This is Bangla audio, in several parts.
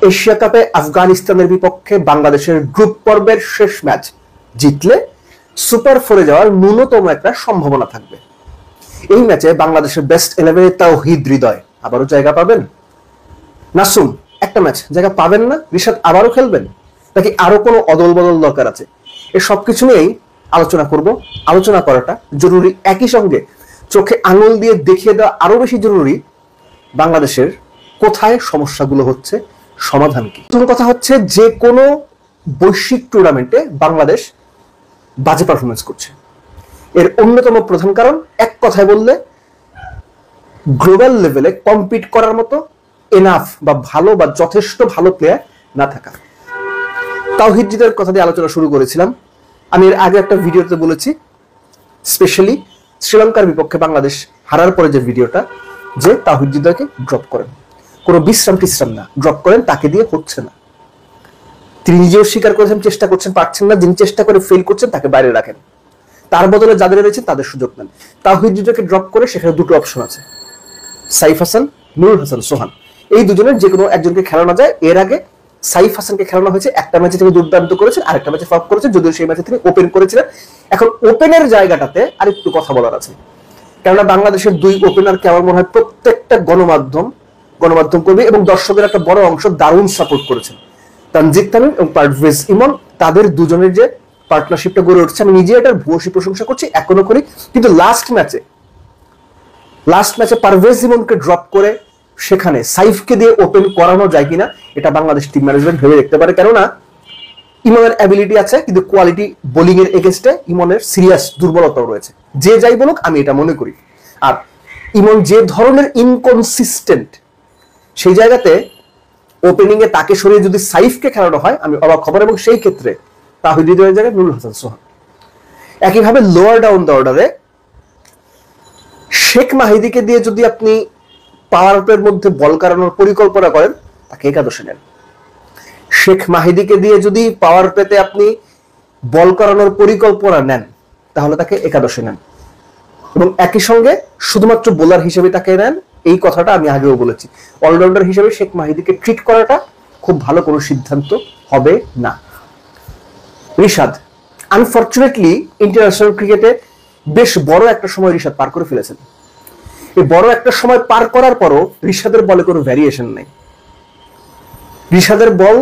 এশিয়া কাপে আফগানিস্তানের বিপক্ষে বাংলাদেশের গ্রুপ পর্বের শেষ ম্যাচ জিতলে সুপার ফোরে যাওয়ার ন্যূনতম একটা সম্ভাবনা থাকবে। এই ম্যাচে বাংলাদেশের বেস্ট 11-এ তাওহিদ হৃদয় আবারও জায়গা পাবেন? নাসুম একটা ম্যাচ জায়গা পাবেন না? রিশাদ আবারও খেলবেন নাকি আরো কোনো অদল বদল দরকার আছে? এই সবকিছু নিয়েই আলোচনা করব। আলোচনা করাটা জরুরি, একই সঙ্গে চোখে আঙুল দিয়ে দেখিয়ে দেওয়া আরো বেশি জরুরি বাংলাদেশের কোথায় সমস্যাগুলো হচ্ছে, সমাধান কি। প্রথম কথা হচ্ছে, যে কোনো বৈশ্বিক টুর্নামেন্টে বাংলাদেশ বাজে পারফরমেন্স করছে। এর অন্যতম প্রধান কারণ, এক কথায় বললে, গ্লোবাল লেভেলে কম্পিট করার মতো এনাফ বা ভালো বা যথেষ্ট ভালো প্লেয়ার না থাকা। তাওহিদ হৃদয়ের কথা দিয়ে আলোচনা শুরু করেছিলাম। আমি এর আগে একটা ভিডিওতে বলেছি, স্পেশালি শ্রীলঙ্কার বিপক্ষে বাংলাদেশ হারার পরে যে ভিডিওটা, যে তাওহিদ হৃদয়কে ড্রপ করেন, কোনো বিশ্রাম টিশ্রাম না, ড্রপ করেন, তাকে দিয়ে হচ্ছে না। তিনি নিজেও স্বীকার করেছেন, চেষ্টা করছেন, পারছেন না। যিনি চেষ্টা করে ফেল করছেন তাকে বাইরে রাখেন, তার বদলে যাদের রয়েছে তাদের সুযোগ নেন। তাওহিদ হৃদয়কে ড্রপ করে সেখানে দুটো অপশন আছে, সাইফ হাসান, নুরুল হাসান সোহান। এই দুজনের যে কোনো একজনকে খেলানো যায়। এর আগে সাইফ হাসানকে খেলানো হয়েছে, একটা ম্যাচে তিনি দুর্দান্ত করেছেন, আরেকটা ম্যাচে ফ্লপ করেছেন, যদিও সেই ম্যাচে তিনি ওপেন করেছিলেন। এখন ওপেনের জায়গাটাতে আরেকটু কথা বলার আছে, কেননা বাংলাদেশের দুই ওপেনারকে আমার মনে হয় প্রত্যেকটা গণমাধ্যম কর্মী এবং দর্শকের একটা বড় অংশ দারুণ সাপোর্ট করেছেন। তানজিদ তামিম এবং পারভেজ ইমন, তাদের দুজনের যে পার্টনারশিপটা গড়ে উঠছে, আমি নিজে এটার ভূয়সী প্রশংসা করছি, এখনো করি। কিন্তু লাস্ট ম্যাচে পারভেজ ইমনকে ড্রপ করে সেখানে সাইফকে দিয়ে ওপেন করানো যায় কিনা, এটা বাংলাদেশ টিম ম্যানেজমেন্ট ভেবে দেখতে পারে। কেননা ইমনের অ্যাবিলিটি আছে, কিন্তু কোয়ালিটি বোলিং এর এগেইনস্টে ইমনের সিরিয়াস দুর্বলতাও রয়েছে। যে যাই বলুক, আমি এটা মনে করি। আর ইমন যে ধরনের ইনকনসিস্টেন্ট, সেই জায়গাতে ওপেনিং এ তাকে সরিয়ে যদি সাইফকে খেলানো হয়, আমি অবাক খবর। এবং সেই ক্ষেত্রে তাওহিদ হৃদয়ের জায়গায় নুরুল হাসান সোহান। একইভাবে লোয়ার ডাউন দ্য অর্ডারে শেখ মাহিদিকে দিয়ে যদি আপনি পাওয়ার প্লের মধ্যে বল কাটানোর পরিকল্পনা করেন, তাকে একাদশে নেন। শেখ মাহিদিকে দিয়ে যদি পাওয়ার প্লেতে আপনি বল করানোর পরিকল্পনা নেন, তাহলে তাকে একাদশে নেন। এবং একই সঙ্গে শুধুমাত্র বোলার হিসেবে তাকে নেন, এই কথাটা আমি আগেও বলেছি। অলরাউন্ডার হিসেবে শেখ মাহিদিকে ট্রিট করাটা খুব ভালো কোনো সিদ্ধান্ত হবে না। রিশাদ আনফরচুনেটলি ইন্টারন্যাশনাল ক্রিকেটে বেশ বড় একটা সময় রিশাদ পার করে ফেলেছেন। এই বড় একটা সময় পার করার পরও রিশাদের বলে কোনো ভ্যারিয়েশন নেই। রিশাদের বল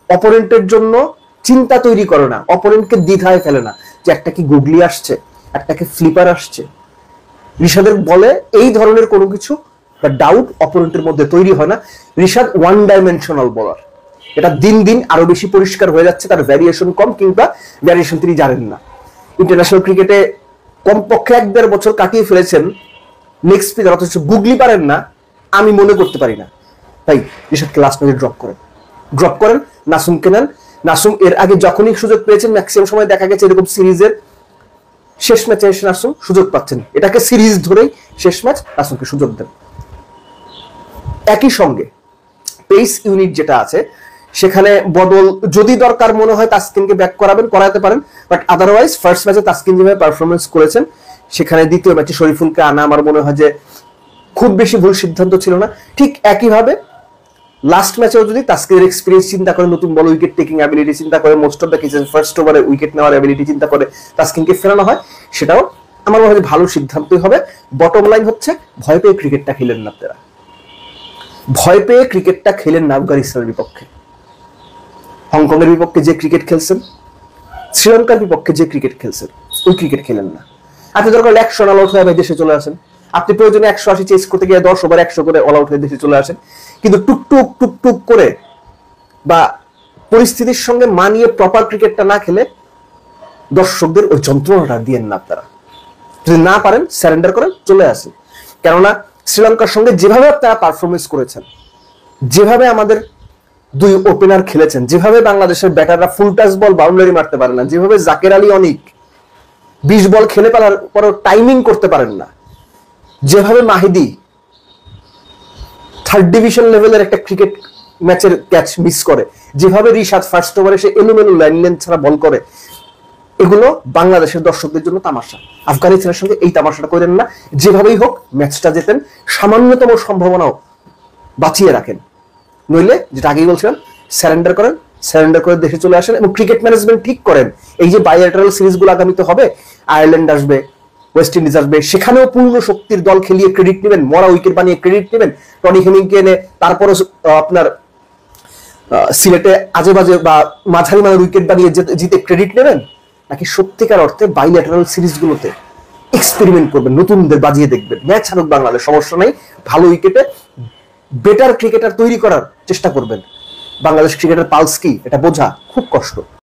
অপোনেন্টের জন্য চিন্তা তৈরি করে না, অপোনেন্টকে দ্বিধায় ফেলে না, যে একটা কি গুগলি আসছে, একটা কি ফ্লিপার আসছে। রিশাদের বলে এই ধরনের কোনো কিছু বা ডাউট অপোনেন্টের মধ্যে তৈরি হয় না। রিশাদ ওয়ান ডাইমেনশনাল বোলার, এটা দিন দিন আরো বেশি পরিষ্কার হয়ে যাচ্ছে। তার ভ্যারিয়েশন কম, কিংবা ভ্যারিয়েশন তিনি জানেন না। ইন্টারন্যাশনাল ক্রিকেটে কমপক্ষে 1-1.5 বছর কাটিয়ে ফেলেছেন নেক্সট স্পিনার, অথচ গুগলি পারেন না, আমি মনে করতে পারি না। তাই রিশাদকে লাস্ট ম্যাচে ড্রপ করেন, নাসুমকে নেন। নাসুম এর আগে যখনই সুযোগ পেয়েছেন, ম্যাক্সিমাম সময় দেখা গেছে এরকম সিরিজের শেষ ম্যাচে এসে নাসুম সুযোগ পাচ্ছেন। এটাকে সিরিজ ধরেই শেষ ম্যাচ, নাসুমকে সুযোগ দেন। একই সঙ্গে পেস ইউনিট যেটা আছে, সেখানে বদল যদি দরকার মনে হয় তাসকিনকে ব্যাক করাতে পারেন। বাট আদারওয়াইজ ফার্স্ট ম্যাচে তাসকিন যেভাবে পারফরমেন্স করেছেন, সেখানে দ্বিতীয় ম্যাচে শরীফুলকে আনা আমার মনে হয় যে খুব বেশি ভুল সিদ্ধান্ত ছিল না। ঠিক একইভাবে লাস্ট ম্যাচেও যদি তাসকিনের এক্সপিরিয়েন্স চিন্তা করে, নতুন বল উইকেট টেকিং অ্যাবিলিটি চিন্তা করে, most of the cases first ওভারে উইকেট নেওয়ার অ্যাবিলিটি চিন্তা করে তাসকিনকে ফেরানো হয়, সেটাও আমার মনে হয় ভালো সিদ্ধান্তই হবে। বটম লাইন হচ্ছে, ভয় পেয়ে ক্রিকেটটা খেলেন না আপনারা, ভয় পেয়ে ক্রিকেটটা খেলেন না। আফগানিস্তানের বিপক্ষে, হংকংয়ের বিপক্ষে যে ক্রিকেট খেলছেন, শ্রীলঙ্কার বিপক্ষে যে ক্রিকেট খেলছেন, ওই ক্রিকেট খেলেন না। আপনি দরকার 100 রান আউট হয়ে দেশে চলে আসেন, আপনি প্রয়োজনে 180 চেস করতে গিয়ে 10 ওভার 100 করে অল আউট হয়ে দেশে চলে আসেন। কিন্তু টুকটুক করে বা পরিস্থিতির সঙ্গে মানিয়ে প্রপার ক্রিকেটটা না খেলে দর্শকদের ওই যন্ত্রণাটা দিয়েন না আপনারা। যদি না পারেন স্যারেন্ডার করেন, চলে আসেন। কেননা শ্রীলঙ্কার সঙ্গে যেভাবে আপনারা পারফরমেন্স করেছেন, যেভাবে আমাদের দুই ওপেনার খেলেছেন, যেভাবে বাংলাদেশের ব্যাটাররা ফুল টাচ বল বাউন্ডারি মারতে পারে না, যেভাবে জাকের আলী অনিক 20 বল খেলে পারার পরও টাইমিং করতে পারেন না, যেভাবে মাহিদি থার্ড ডিভিশন লেভেলের একটা ক্রিকেট ম্যাচের ক্যাচ মিস করে, যেভাবে রিশাদ ফার্স্ট ওভারে সে এলোমেলো লাইন লেন্থ ছাড়া বল করে, এগুলো বাংলাদেশের দর্শকদের জন্য তামাশা। আফগানিস্তানের সঙ্গে এই তামাশাটা করেন না। যেভাবেই হোক ম্যাচটা জেতেন, সামান্যতম সম্ভাবনাও বাঁচিয়ে রাখেন। নইলে যেটা আগেই বলছিলাম, স্যারেন্ডার করেন, স্যারেন্ডার করে দেশে চলে আসেন এবং ক্রিকেট ম্যানেজমেন্ট ঠিক করেন। এই যে বাইল্যাটারাল সিরিজগুলো আগামীতে হবে, আয়ারল্যান্ড আসবে, ওয়েস্ট ইন্ডিজ আসবে, সেখানেও পূর্ণ শক্তির দল খেলিয়ে ক্রেডিট নেবেন, মরা উইকেট বানিয়ে ক্রেডিট নেবেন, টনি হেমিংকে এনে তারপরও আপনার সিলেটে আজে বাজে বা মাঝারি মানের উইকেট বানিয়ে জিতে ক্রেডিট নেবেন, নাকি সত্যিকার অর্থে বাইল্যাটারাল সিরিজগুলোতে এক্সপেরিমেন্ট করবেন, নতুনদের বাজিয়ে দেখবেন? ম্যাচ হারুক বাংলাদেশ, সমস্যা নেই, ভালো উইকেটে বেটার ক্রিকেটার তৈরি করার চেষ্টা করবেন। বাংলাদেশ ক্রিকেটের পালস কি এটা বোঝা খুব কষ্ট।